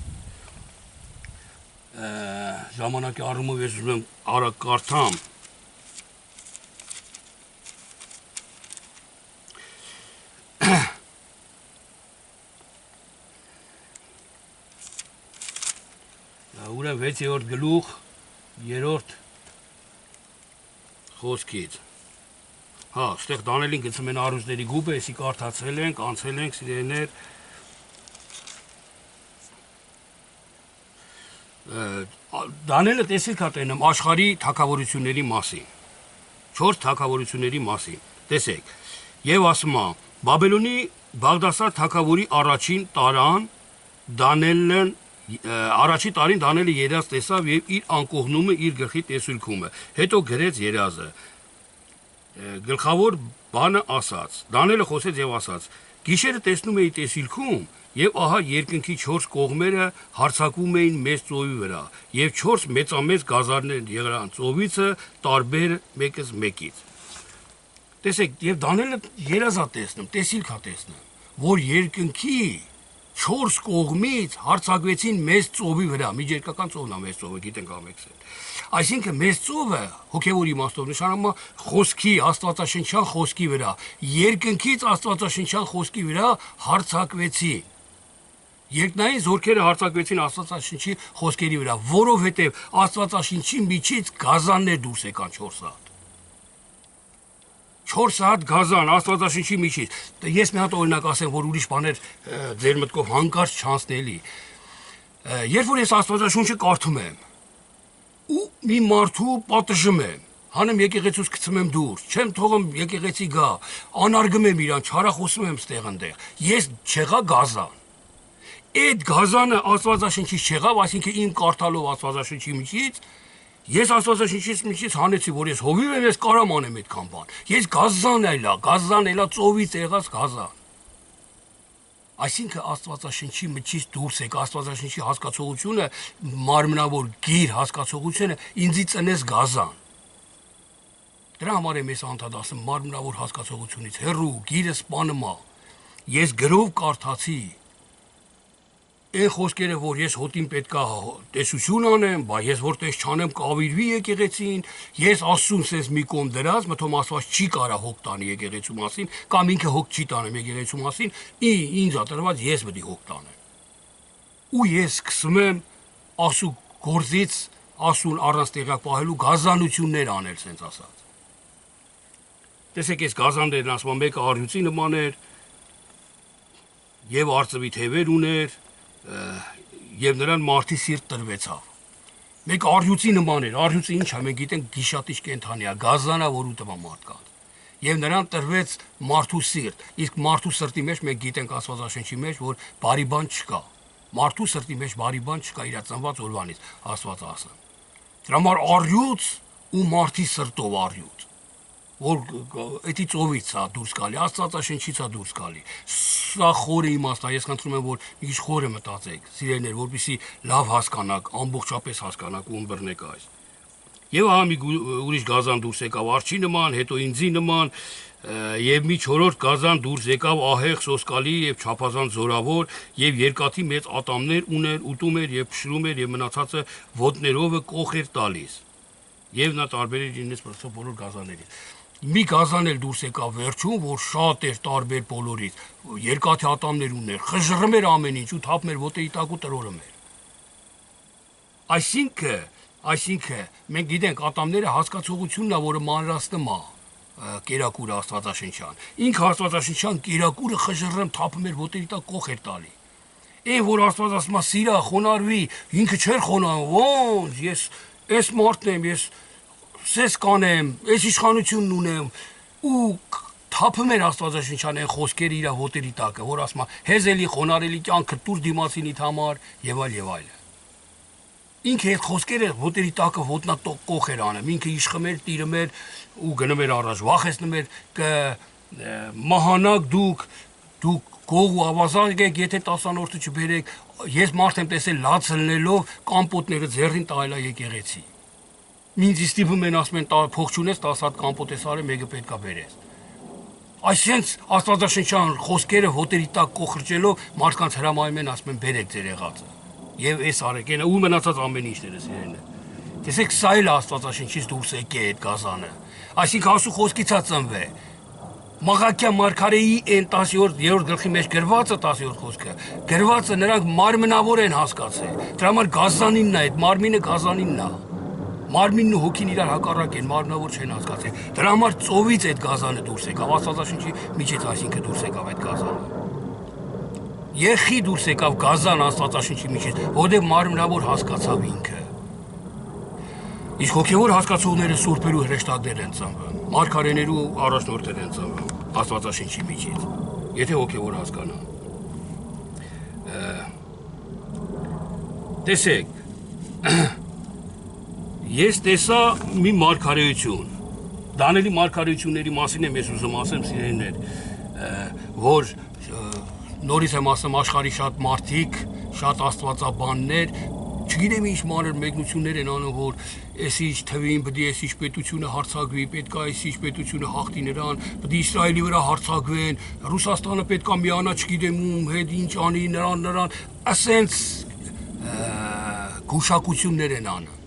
ժամանակի առումով ես ուզում եմ արագ կարդամ Ուրեմն 6-րդ գլուխ 3-րդ խոսքից Հա, այստեղ Դանիելին գցում են առուզների գուբը, էսի կարդացել ենք, անցել ենք սիրելիներ Դանիելը տեսիլք է տենում աշխարհի թագավորությունների մասին 4 թագավորությունների մասին տեսեք եւ ասում է Բաբելոնի Բաղդասար թագավորի առաջին տարան Դանիելն Առաջի տարին Դանիելը երազ տեսավ եւ իր անկողնումը իր գլխի տեսուլքումը հետո գրեց երազը Գլխավոր բանը ասաց Դանիելը խոսեց եւ ասաց Գիշերը տեսնում էի տեսիլքում եւ ահա երկնքի 4 կողմերը հարցակվում էին մեծ ծովի վրա եւ 4 մեծամեծ գազարներ եղան ծովիցը տարբեր մեկից մեկից Տեսեք եւ Դանիելը երազա տեսնում տեսիլքա տեսնում որ երկնքի 4 կողմից հարցակվեցին մեծ ծովի վրա միջերկական ծովն է մեծ ծովը գիտենք ամեքսել Այսինքն մեծ ծովը հոգևոր իմաստով նշանակում է խոսքի աստվածաշնչյան խոսքի վրա երկնքից աստվածաշնչյան խոսքի վրա հարցակվեցին Երկնային զորքերը հարցակվեցին աստվածաշնչի խոսքերի վրա որովհետև աստվածաշնչի միջից գազաններ դուրս եկան 4 հատ 4 հատ գազան աստվածաշնչի միջից ես մի հատ օրինակ ասեմ որ ուրիշ բաներ ձեր մտքով հանկարծ չանցնելի երբ որ ես աստվածաշունչը կարդում եմ ու մի մարդու պատժում եմ հանեմ եկեղեցուց գցում եմ դուրս չեմ թողում եկեղեցի գա անարգում եմ իրան չարախոսում եմ ստեղ ընդեղ ես չեղա գազան այդ գազանը աստվածաշնչից չեղավ այսինքն իմ կարդալով աստվածաշնչի միջից Ես աստվածաշնչից միջից հանեցի, որ ես հովիվ եմ, ես կարամ անեմ այդքան բան։ Ես գազան էլա ծովից եղած գազան։ Այսինքն աստվածաշնչի միջից դուրս եք, աստվածաշնչի հասկացողությունը, մարմնավոր գիր հասկացողությունը ինձի ծնես գազան։ Դրա համար եմ ես անդադասում մարմնավոր հասկացողությունից հեռու, գիրը սպանում է։ Ես գրով կարդացի Այն խոսքերը, որ ես հոտին պետքա տեսություն անեմ, բա ես որտես չանեմ կավիրվի եկեղեցին, ես ասում սենց մի կողմ դրած, մթոմ Աստված չի կարա հոգ տանի եկեղեցու մասին, կամ ինքը հոգ չի տանեմ եկեղեցու մասին, ինձ ատրված ես պետք է հոգ տանեմ։ Ու ես սկսում եմ ասու գործից, ասուն առանց տեղյակ պահելու գազանություններ անել, սենց ասած։ Տեսեք, ես գազաններն ասում եմ, մեկը առյուծի նման էր, եւ արծվի թևեր ուներ, եւ նրան մարդի սիրտ տրվեցավ։ Մեկ արյուծի նման էր, արյուծը ինչ է, մենք գիտենք գիշատիչ կենթանի է, գազանա որ ուտում է մարդկանց։ Եվ նրան տրվեց մարդու սիրտ, իսկ մարդու սրտի մեջ մենք գիտենք Աստվածաշնչի մեջ, որ բարի բան չկա։ Մարդու սրտի մեջ բարի բան չկա իր ծնված օրվանից, Աստված ասա։ Դրա համար արյուծ ու մարդի սրտով արյուծ։ Որ էդի ծովից է դուրս գալի, Աստվածաշնչից է դուրս գալի։ Սա խորը իմաստ է, ես խնդրում եմ, որ մի քիչ խորը մտածեք, սիրելիներ, որպեսզի լավ հասկանաք, ամբողջապես հասկանաք ու ըմբռնեք այս։ Եվ ահա մի ուրիշ գազան դուրս եկավ արջի նման, հետո ինձի նման, եւ մի չորրորդ գազան դուրս եկավ ահեղ, սոսկալի եւ չափազանց զորավոր եւ երկաթի մեծ ատամներ ուներ, ուտում էր եւ փշրում էր եւ մնացածը ոտներովը կոխ էր տալիս։ Եվ նա տարբեր էր ինձ բոլոր գազաներից։ Մի գազան էլ դուրս եկավ վերջում, որ շատ էր տարբեր բոլորից, երկաթի ատամներ ուներ, խժռում էր ամեն ինչ ու թափում էր ոտերի տակ ու տրորում էր։ Այսինքն, մենք գիտենք ատամները հասկացողությունն է, որը մանրացնում է կերակուրը Աստվածաշնչյան։ Ինքը Աստվածաշնչյան կերակուրը խժռում թափում էր ոտերի տակ կոխ էր տալի։ Այն որ Աստված ասում է սիրա, խոնարհվի, ինքը չէր խոնարհվում, ոնց ես մարդն եմ, ես սես կանեմ, ես իշխանությունն ունեմ ու թափում էր Աստվածաշնչյան այն խոսքերը իր ոտերի տակը, որ ասում է հեզելի խոնարհելի կյանքը տուր դիմացինիդ համար եւ այլ։ Ինքը այդ խոսքերը ոտերի տակը ոտնատոկ էր անում, ինքը իշխում էր, տիրում էր ու գնում էր առաջ, վախեցնում էր մահանակ դուք գող ու ավազակ եք, եթե 10-որդը չբերեք, ես մարդ եմ տեսել լաց լնելով կամպոտները ձեռին տայլա եկեղեցի։ Մինչ ստիպում են ասում են փող չունես 10 հատ կամպոտ ես արել, մեկը պետքա բերես։ Այսինքն Աստվածաշնչյան խոսքերը ոտերի տակ կոխրճելով մարդկանց հրամայում են ասում են բերեք ձեր եղածը։ Եվ այս արեք, ու մնացած ամեն ինչները սիրելն է։ Տեսեք, սա էլ Աստվածաշնչից դուրս եկե այդ գազանը։ Այսինքն ասու խոսքից է ծնվել։ Մաղաքյա Մարգարեի այն 10-րդ գլխի մեջ գրվածը 10-րդ խոսքը, գրվածը նրանք մարմնավոր են հասկացել։ Դրա համար գազանինն է, այդ մարմինը գազանինն է։ Մարմինն ու հոգին իրար հակառակ են, մարմնավոր չեն հասկացել։ Դրա համար ծովից այդ գազանը դուրս եկավ, Աստվածաշնչի միջից այսինքն դուրս եկավ այդ գազանը։ Եղի դուրս եկավ գազան Աստվածաշնչի միջից, որտեղ մարմնավոր հասկացավ ինքը։ Իսկ հոգևոր հասկացողները սուրբեր ու հրեշտակներ են ծնվում, մարգարեներ ու առաջնորդներ են ծնվում Աստվածաշնչի միջից, եթե հոգևոր հասկանան։ Տեսեք, ես տեսա մի մարգարեություն, Դանիելի մարգարեությունների մասին եմ ես ուզում ասեմ սիրելիներ, որ նորից եմ ասում աշխարհի շատ մարդիկ, շատ աստվածաբաններ, չգիտեմ ինչ մանր մեկնություններ են անում, որ այսինչ թվին պետք է այսինչ պետությունը հարձակվի, պետք է այսինչ պետությունը հաղթի նրան, պետք է Իսրայելի վրա հարձակվեն, Ռուսաստանը պետք է միանա, չգիտեմ ում հետ ինչ անի նրան, ասենց գուշակություններ են անում։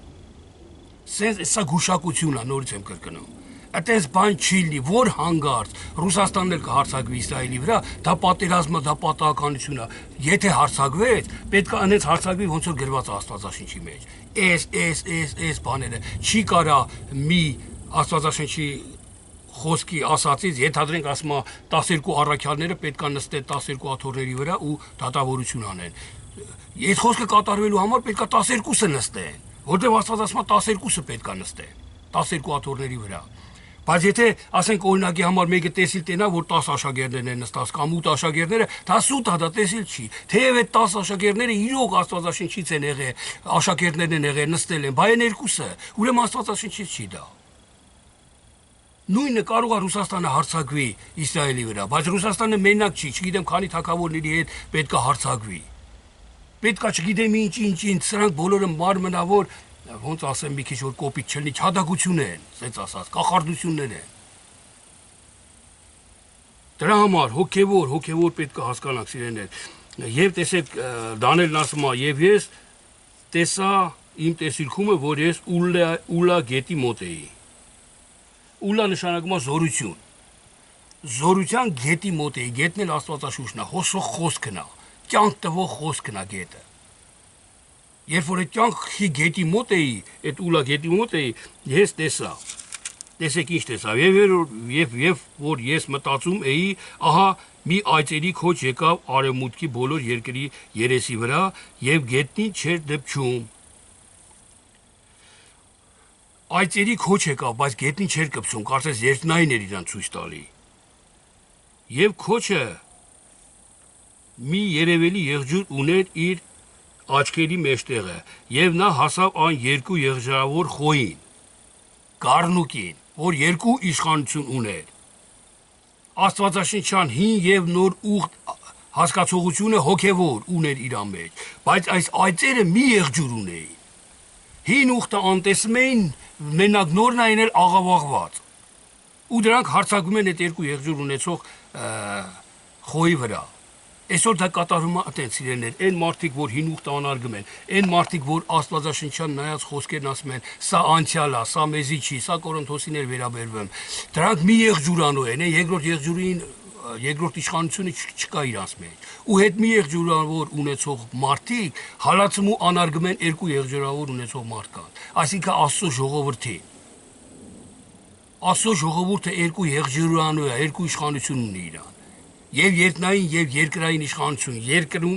Սա գուշակություն է, նորից եմ կրկնում։ Այդպես բան չի լինի, որ հանգարց Ռուսաստանն էլ կհարձակվի Իսրայելի վրա, դա պատերազմը, դա պատահականություն է։ Եթե հարձակվեց, պետք է այնպես հարձակվի, ոնց որ գրված է Աստվածաշնչի մեջ։ Այս բաները չի կարա մի Աստվածաշնչի խոսքի ասածից ենթադրենք ասում է 12 առաքյալները պետք է նստեն 12 աթոռների վրա ու դատավորություն անեն։ Այդ խոսքը կատարվելու համար պետք է 12-ը նստեն, որտեղ Աստված ասում է 12-ը պետք է նստեն 12 աթոռների վրա։ Բայց եթե ասենք օրինակի համար մեկը տեսիլ տենա, որ 10 աշակերտներն են նստած կամ 8 աշակերտները, դա սուտ է, դա տեսիլ չի։ Թեև այդ 10 աշակերտները իրոք Աստվածաշնչից են եղել, աշակերտներն են եղել, նստել են, բայց այն երկուսը, ուրեմն Աստվածաշնչից չի դա։ Նույնը կարող է Ռուսաստանը հարձակվի Իսրայելի վրա, բայց Ռուսաստանը մենակ չի, չգիտեմ քանի թագավորների հետ պետք է հարձակվի։ Պետք է չգիտեմ ինչ, սրանք բոլորը մարմնավոր, ոնց ասեմ մի քիչ որ կոպիտ չլինի, չհադագություն են, ասենց ասած, կախարդություններ են։ Դրա համար հոգևոր պետք է հասկանանք սիրելիներ։ Եվ տեսեք Դանիելն ասում է, եւ ես տեսա իմ տեսիլքումը, որ ես Ուլա գետի մոտ էի։ Ուլա նշանակում է զորություն։ Զորության գետի մոտ էի, գետն էլ Աստվածաշունչն է, հոսող խոսքն է, կյանք տվող խոսքն է գետը։ Երբ որ այդ կյանքի գետի մոտ էի, այդ Ուլա գետի մոտ էի, ես տեսա։ Տեսեք ինչ տեսա, եւ որ ես մտածում էի, ահա մի այծերի քոչ եկավ արևմուտքի բոլոր երկրի երեսի վրա եւ գետնին չէր դպչում։ Այծերի քոչ եկավ, բայց գետնին չէր կպչում, կարծես երկնային էր իրան ցույց տալի։ Եվ քոչը մի երևելի եղջյուր ուներ իր աչքերի մեջտեղը, եւ նա հասավ այն երկու եղջերավոր խոյին, Գառնուկին, որ երկու իշխանություն ուներ։ Աստվածաշնչյան հին եւ նոր ուղտ հասկացողությունը հոգեվոր ուներ իր մեջ, բայց այս այծերը մի եղջյուր ունեին։ Հին ուխտը անտեսում էին մենակ նորն այնել աղավաղված։ Ու դրանք հարցակում են այդ երկու եղջյուր ունեցող խոյի վրա։ Այսօր դա կատարում է այդպես իրեններ, այն մարդիկ, որ հին ուխտը անարգում են, այն մարդիկ, որ Աստվածաշնչյան նայած խոսքերն ասում են, սա անցյալ է, սա մեզի չի, սա Կորինթոսիներ վերաբերվում։ Դրանք մի եղջյուրանու են, երկրորդ եղջյուրին երկրորդ իշխանությունը չկա իրանց մեջ։ Ու հետ մի եղջյուրավոր ունեցող մարդիկ հալածում ու անարգում են երկու եղջյուրավոր ունեցող մարդկանց։ Այսինքն Աստծո ժողովրդի Աստծո ժողովուրդը երկու եղջյուրանու է, երկու իշխանություն ունի իրան։ Եվ երկնային եւ երկրային իշխանություն, երկրում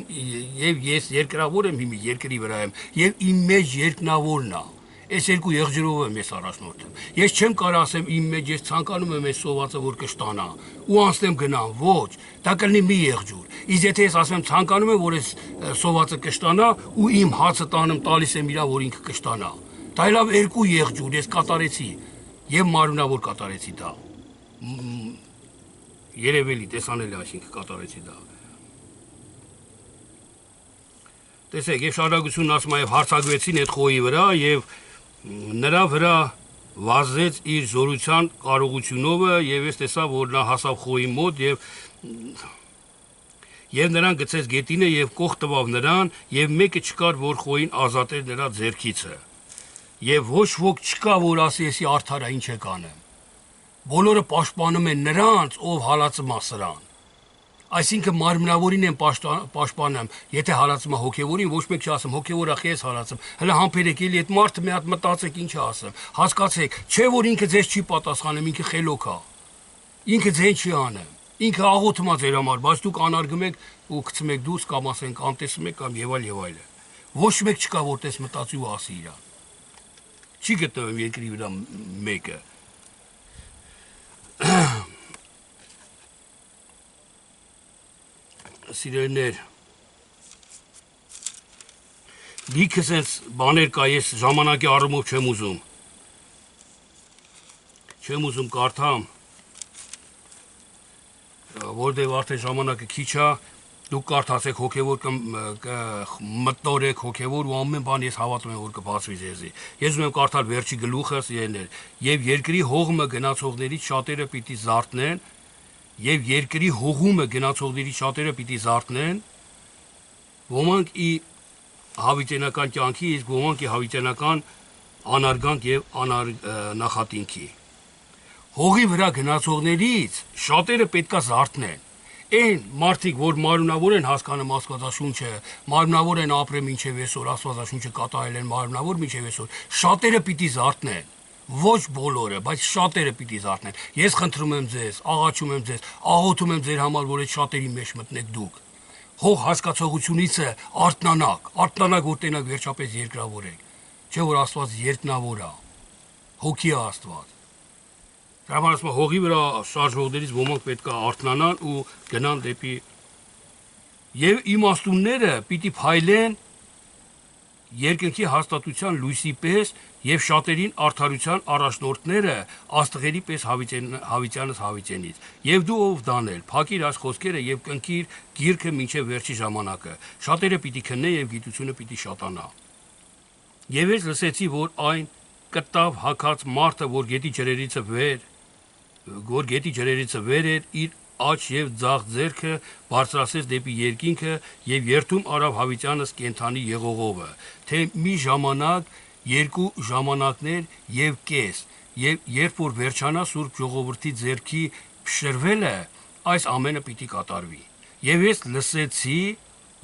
եւ ես երկրավոր եմ հիմի երկրի վրա եմ, եւ իմ մեջ երկնավորն է։ Այս երկու եղջյուրով եմ ես առաջնորդում։ Ես չեմ կարող ասեմ իմ մեջ ես ցանկանում եմ այս սովածը որ կշտանա ու անցնեմ գնամ, ոչ, դա կլինի մի եղջյուր։ Իսկ եթե ես ասեմ ցանկանում եմ որ այս սովածը կշտանա ու իմ հացը տանեմ տալիս եմ իրա որ ինքը կշտանա։ Դա լավ երկու եղջյուր ես կատարեցի եւ մարմնավոր կատարեցի դա։ Երևելի տեսանելի այսինքն կատարեցի դա։ Տեսեք, եւ շարունակությունն ասում է եւ հարցակվեցին այդ խոյի վրա եւ նրա վրա վազեց իր զորության կարողությունով եւ ես տեսա որ նա հասավ խոյի մոտ եւ նրան գցեց գետինը եւ կող տվավ նրան եւ մեկը չկար որ խոյին ազատեր նրա ձեռքիցը եւ ոչ ոք չկա որ ասի էսի արդար է ինչ է կանեմ բոլորը պաշտպանում են նրանց ով հալածում է սրան Այսինքն մարմնավորին են պաշտպանում, եթե հալածում է հոգևորին, ոչ մեկ չի ասում, հոգևորը խես հալածում։ Հələ համբերեք էլի այդ մարդը մի հատ մտածեք ինչ է ասում։ Հասկացեք, չէ որ ինքը ձեզ չի պատասխանում, ինքը խելոք է։ Ինքը ձեն չի անում։ Ինքը աղոթում է ձեր համար, բայց դուք անարգում եք ու գցում եք դուրս կամ ասենք անտեսում եք կամ եւ այլ։ Ոչ մեկ չկա որտես մտածի ու ասի իրան։ Չի գտնվում երկրի վրա մեկը։ Սիրելիներ լիքը sense բաներ կա ես ժամանակի առումով չեմ ուզում կարդամ որտեղ արդեն ժամանակը քիչ է դուք կարդացեք հոգևոր մտնորեք հոգևոր ու ամեն բան ես հավատում եմ որ կբացվի ձեզի ես ուզում եմ կարդալ վերջի գլուխը սիրելիներ եւ երկրի հողմը գնացողներից շատերը պիտի զարթնեն Եվ երկրի հողումը գնացողների շատերը պիտի զարթնեն, ոմանք ի հավիտենական կյանքի, իսկ ոմանք ի հավիտենական անարգանք եւ նախատինքի։ Հողի վրա գնացողներից շատերը պետքա զարթնեն։ Այն մարդիկ, որ մարմնավոր են հասկանում Աստվածաշունչը, մարմնավոր են ապրել մինչև այսօր, Աստվածաշունչը կատարել են մարմնավոր մինչև այսօր, շատերը պիտի զարթնեն։ Ոչ բոլորը, բայց շատերը պիտի զարթնեն։ Ես խնդրում եմ ձեզ, աղաչում եմ ձեզ, աղոթում եմ ձեր համար, որ այդ շատերի մեջ մտնեք դուք։ Հող հասկացողությունիցը արթնանակ, որ տենակ վերջապես երկրավոր եք։ Չէ որ Աստված երկնավոր է։ Հոգի է Աստված։ Դրա համար ասում հողի վրա շարժվողներից ոմանք պետք է արթնանան ու գնան դեպի եւ իմաստունները պիտի փայլեն երկնքի հաստատության լույսի պես եւ շատերին արդարության առաջնորդները աստղերի պես հավիտյանս հավիտենից եւ դու ով դանել փակիր այս խոսքերը եւ կնքիր գիրքը մինչեւ վերջի ժամանակը շատերը պիտի քննեն եւ գիտությունը պիտի շատանա եւ ես լսեցի որ այն կտավ հակած մարդը որ գետի ջրերից վեր էր իր աջ եւ ձախ ձեռքը բարձրացեց դեպի երկինքը եւ երթում արավ հավիտյանս կենթանի եղողովը թե մի ժամանակ երկու ժամանակներ եւ կես եւ երբ որ վերջանա Սուրբ ժողովրդի ձեռքի փշրվելը այս ամենը պիտի կատարվի եւ ես լսեցի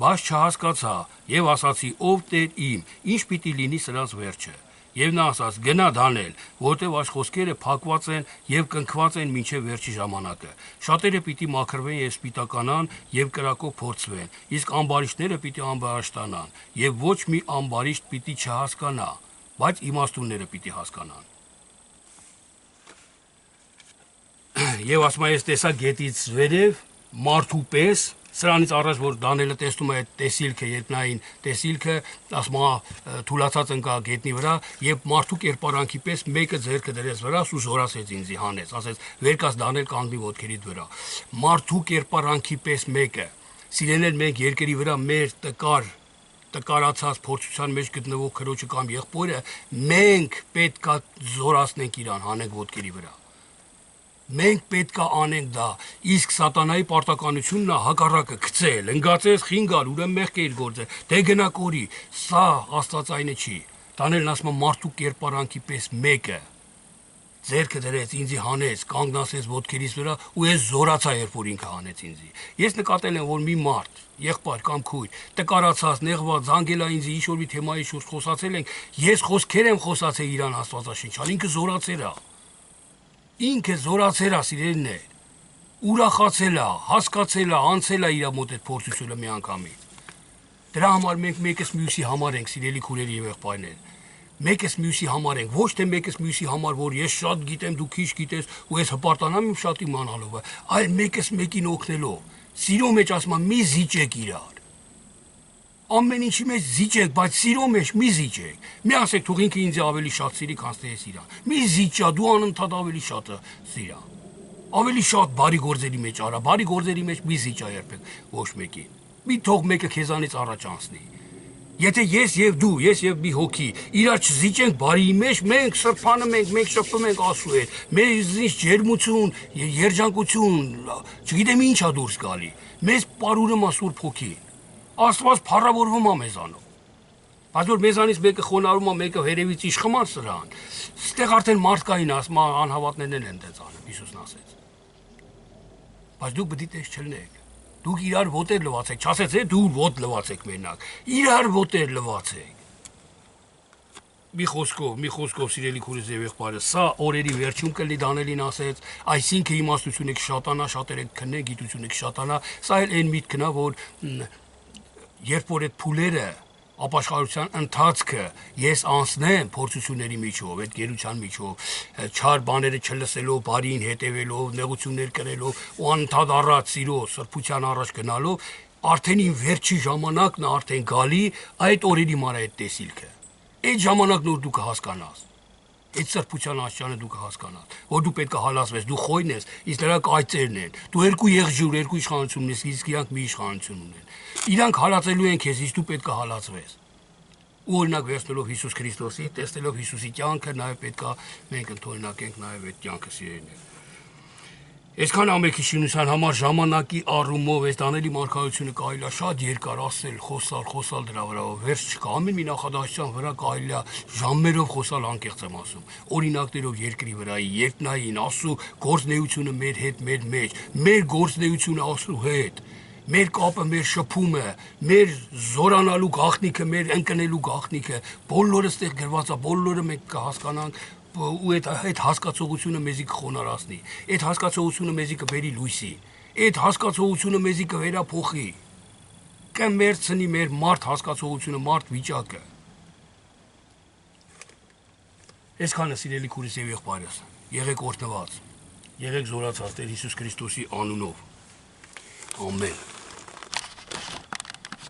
բայց չհասկացա եւ ասացի ով Տեր իմ ինչ պիտի լինի սրանց վերջը Եվ նա ասաց գնա դանել, որտեվ այս խոսքերը փակված են եւ կնքված են մինչեւ վերջի ժամանակը։ Շատերը պիտի մաքրվեն եւ սպիտականան եւ կրակով փորձվեն, իսկ ամբարիշտները պիտի ամբարաշտանան եւ ոչ մի ամբարիշտ պիտի չհասկանա, բայց իմաստունները պիտի հասկանան։ Եվ ասում եմ, ես տեսա գետից վերև մարդու պես Սրանից առաջ որ Դանիելը տեսնում է այդ տեսիլքը, երկնային տեսիլքը, ասում է թուլացած ընկա գետնի վրա եւ մարդու կերպարանքի պես մեկը ձեռքը դրեց վրաս ու զորացեց ինձի հանեց, ասեց վերկաս Դանիել կանգնի ոտքերիդ վրա։ Մարդու կերպարանքի պես մեկը։ Սիրելիներ մենք երկրի վրա մեր տկարացած փորձության մեջ գտնվող քրոջը կամ եղբորը մենք պետք է զորացնենք իրան, հանենք ոտքերի վրա։ Մենք պետք է անենք դա, իսկ սատանայի պարտականությունն է հակառակը գցել, ընկածես խինգալ, ուրեմն մեղք է իր գործը, դե գնա կորի, սա աստվածայինը չի, տանելն ասում մարդու կերպարանքի պես մեկը, ձերքը դրեց, ինձի հանեց, կանգնացեց ոտքերիս վրա ու ես զորացա, երբ որ ինքը հանեց ինձի։ Ես նկատել եմ, որ մի մարդ, եղբայր կամ քույր, տկարացած, նեղված, զանգել է ինձի ինչ-որ մի թեմայի շուրջ խոսացել ենք, ես խոսքեր եմ խոսացել իրան Աստվածաշնչյան, ինքը զորացել է։ Ինքը զորացել է, սիրելիներ, ուրախացել է, հասկացել է, անցել է իր մոտ այդ փորձությունը մի անգամից։ Դրա համար մենք մեկս մյուսի համար ենք, սիրելի քույրերի եւ եղբայրներ։ Մեկս մյուսի համար ենք, ոչ թե մեկս մյուսի համար, որ ես շատ գիտեմ, դու քիչ գիտես ու ես հպարտանամ իմ շատ իմանալով, այլ մեկս մեկին օգնելով։ Սիրո մեջ ասում եմ, մի զիջեք իրար։ Ամեն ինչի մեջ զիջեք, բայց սիրո մեջ մի զիջեք։ Մի ասեք, թող ինքը ինձ ավելի շատ սիրի, քան թե ես իրան։ Մի զիջա, դու անընդհատ ավելի շատը սիրա։ Ավելի շատ բարի գործերի մեջ արա, բարի գործերի մեջ մի զիջա երբեք ոչ մեկին։ Մի թող մեկը քեզանից առաջ անցնի։ Եթե ես եւ դու, ես եւ մի հոգի իրար չզիջենք բարիի մեջ, մենք սրբանում ենք, մենք շփվում ենք Աստծու հետ։ Մեզնից ջերմություն, երջանկություն, չգիտեմ ինչա դուրս գալի։ Մեզ պարուրում է Սուրբ Հոգին։ Աստված փառավորվում է մեզանով։ Բայց որ մեզանից մեկը խոնարհում է, մեկը վերևից իշխում է սրան, ստեղ արդեն մարդկային ասում անհավատներն են դες անում, Հիսուսն ասեց։ Բայց դուք պետք է տես չլնեք։ Դուք իրար ոտեր լվացեք, չասեց է դու ոտ լվացեք մենակ, իրար ոտեր լվացեք։ Մի խոսքով սիրելի քուրս եւ եղբայրը, սա օրերի վերջում կլինի Դանիելին ասեց, այսինքն իմաստությունը կշատանա, շատերը կքնեն, գիտությունը կշատանա, սա էլ այն միտքն է, որ երբ որ այդ փուլերը ապաշխարության ընթացքը ես անցնեմ փորձությունների միջով, այդ գերության միջով, չար բաները չլսելով, բարին հետևելով, նեղություններ կրելով ու անընդհատ առաջ սիրո, սրբության առաջ գնալով, արդեն իմ վերջի ժամանակն է արդեն գալի այդ օրերի մար այդ տեսիլքը։ Այդ ժամանակն որ դու կհասկանաս, այդ սրբության աշճանը դու կհասկանաս, որ դու պետք է հալածվես, դու խոյն ես, իսկ նրանք այծերն են, դու երկու եղջյուր, երկու իշխանություն ունես, իսկ իրանք մի իշխանություն ունեն։ Իրանք հալածելու են քեզ, իսկ դու պետք է հալածվես։ Ու օրինակ վերցնելով Հիսուս Քրիստոսի, տեսնելով Հիսուսի կյանքը, նաև պետք է մենք ընդօրինակենք նաև այդ կյանքը սիրելիներ։ Այսքան ամենքիշինության համար ժամանակի առումով այս Դանիելի մարգարեությունը կարելի է շատ երկար ասել, խոսալ դրա վրա, վերջ չկա, ամեն մի նախադասության վրա կարելի է ժամերով խոսալ, անկեղծ եմ ասում, օրինակներով երկրի վրայի, երկնային, Աստծո գործնեությունը մեր հետ, մեր մեջ, մեր գործնեությունը Աստծո հետ, մեր կապը, մեր շփումը, մեր զորանալու գաղտնիքը, մեր ընկնելու գաղտնիքը, բոլորը ստեղ գրված է, բոլորը մենք կհասկանանք ու այդ հասկացողությունը մեզի կխոնարհացնի, այդ հասկացողությունը մեզի կբերի լույսի, այդ հասկացողությունը մեզի կվերափոխի, կմերցնի մեր մարդ հասկացողությունը, մարդ վիճակը։ Այսքանը սիրելի քուրս եւ եղբայրս, եղեք օրհնված, եղեք զորացած Տեր Հիսուս Քրիստոսի անունով։ Ամեն։